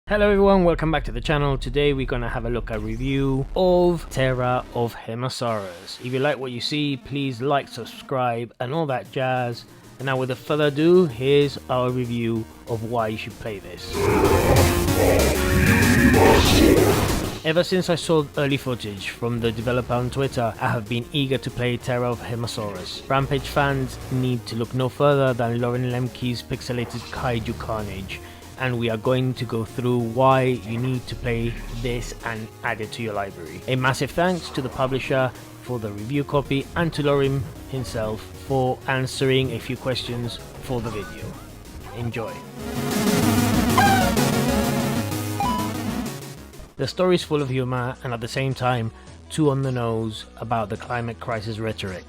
Hello everyone, welcome back to the channel. Today we're gonna have a look at review of Terra of Hemasaurus. If you like what you see, please like, subscribe and all that jazz. And now without further ado, here's our review of why you should play this. Ever since I saw early footage from the developer on Twitter, I have been eager to play Terra of Hemasaurus. Rampage fans need to look no further than Lauren Lemke's pixelated kaiju carnage, and we are going to go through why you need to play this and add it to your library. A massive thanks to the publisher for the review copy and to Lauren himself for answering a few questions for the video. Enjoy. The story is full of humor and at the same time too on the nose about the climate crisis rhetoric.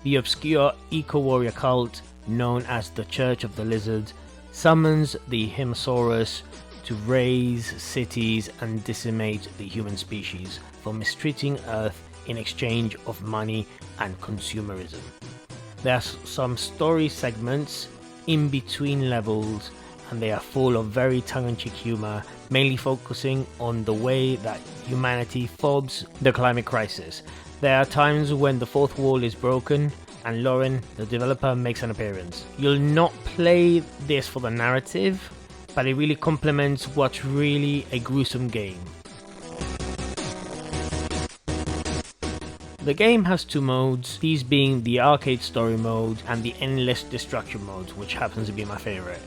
The obscure eco-warrior cult known as the Church of the Lizard summons the Hemasaurus to raise cities and decimate the human species for mistreating Earth in exchange of money and consumerism. There are some story segments in between levels and they are full of very tongue-in-cheek humor, mainly focusing on the way that humanity fobs the climate crisis. There are times when the fourth wall is broken and Lauren, the developer, makes an appearance. You'll not play this for the narrative, but it really complements what's really a gruesome game. The game has two modes, these being the arcade story mode and the endless destruction mode, which happens to be my favorite.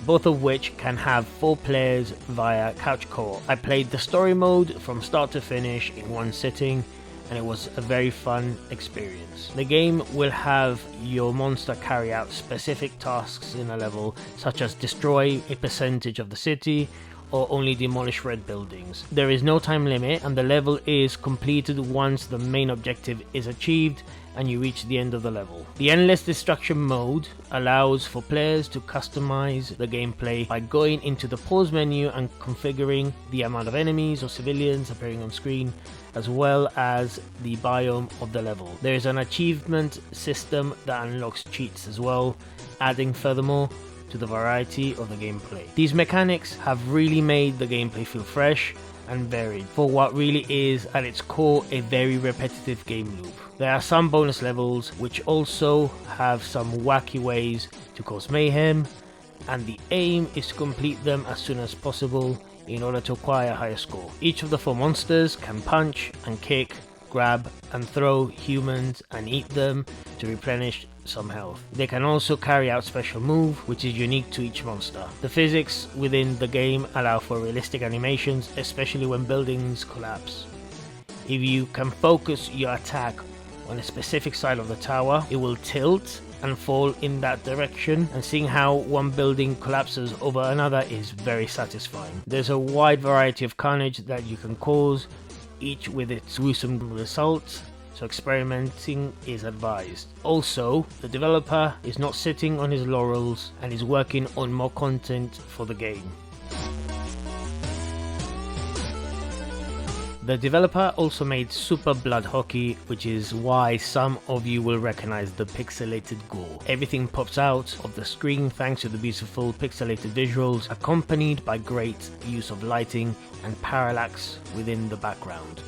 Both of which can have 4 players via couch co-op. I played the story mode from start to finish in one sitting, and it was a very fun experience. The game will have your monster carry out specific tasks in a level, such as destroy a percentage of the city or only demolish red buildings. There is no time limit and the level is completed once the main objective is achieved and you reach the end of the level. The endless destruction mode allows for players to customize the gameplay by going into the pause menu and configuring the amount of enemies or civilians appearing on screen, as well as the biome of the level. There is an achievement system that unlocks cheats as well, adding furthermore to the variety of the gameplay. These mechanics have really made the gameplay feel fresh and varied for what really is at its core a very repetitive game loop. There are some bonus levels which also have some wacky ways to cause mayhem, and the aim is to complete them as soon as possible in order to acquire a higher score. Each of the 4 monsters can punch and kick, grab and throw humans and eat them to replenish some health. They can also carry out special move which is unique to each monster. The physics within the game allow for realistic animations, especially when buildings collapse. If you can focus your attack on a specific side of the tower, it will tilt and fall in that direction, and seeing how one building collapses over another is very satisfying. There's a wide variety of carnage that you can cause, each with its gruesome results, so experimenting is advised. Also, the developer is not sitting on his laurels and is working on more content for the game. The developer also made Super Blood Hockey, which is why some of you will recognize the pixelated gore. Everything pops out of the screen thanks to the beautiful pixelated visuals, accompanied by great use of lighting and parallax within the background.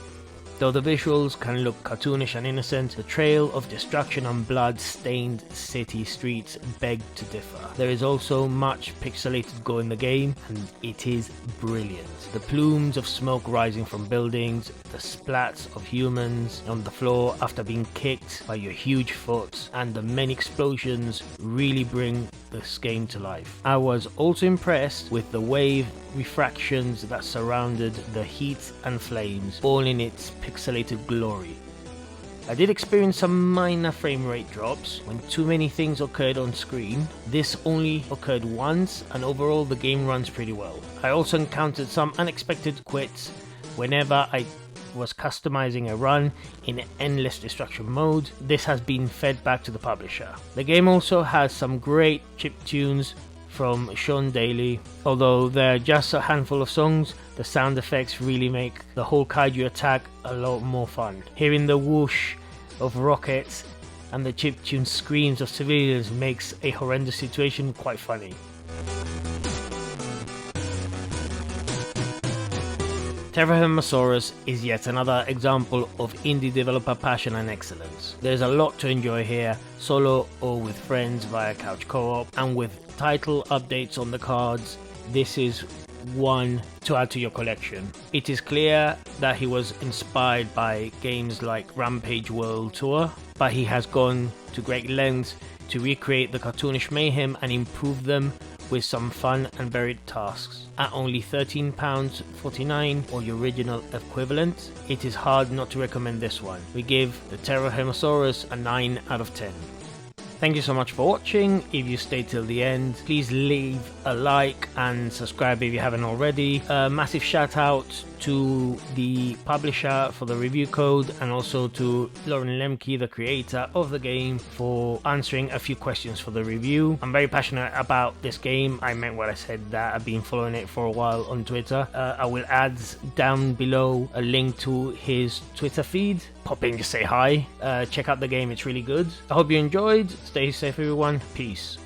Though the visuals can look cartoonish and innocent, the trail of destruction and blood-stained city streets beg to differ. There is also much pixelated gore in the game, and it is brilliant. The plumes of smoke rising from buildings, the splats of humans on the floor after being kicked by your huge foot, and the many explosions really bring this game to life. I was also impressed with the wave refractions that surrounded the heat and flames, all in its pixelated glory. I did experience some minor frame rate drops when too many things occurred on screen. This only occurred once and overall the game runs pretty well. I also encountered some unexpected quits whenever I was customizing a run in endless destruction mode. This has been fed back to the publisher. The game also has some great chiptunes from Sean Daly. Although they're just a handful of songs, the sound effects really make the whole kaiju attack a lot more fun. Hearing the whoosh of rockets and the chiptune screams of civilians makes a horrendous situation quite funny. Hemasaurus is yet another example of indie developer passion and excellence. There's a lot to enjoy here, solo or with friends via couch co-op, and with title updates on the cards, this is one to add to your collection. It is clear that he was inspired by games like Rampage World Tour, but he has gone to great lengths to recreate the cartoonish mayhem and improve them with some fun and varied tasks. At only £13.49 or the original equivalent, it is hard not to recommend this one. We give the Hemasaurus a 9 out of 10. Thank you so much for watching. If you stayed till the end, please leave a like and subscribe if you haven't already. A massive shout out to the publisher for the review code, and also to Lauren Lemke, the creator of the game, for answering a few questions for the review. I'm very passionate about this game. I meant what I said, that I've been following it for a while on Twitter. I will add down below a link to his Twitter feed. Pop in, just say hi. Check out the game, it's really good. I hope you enjoyed. Stay safe everyone. Peace.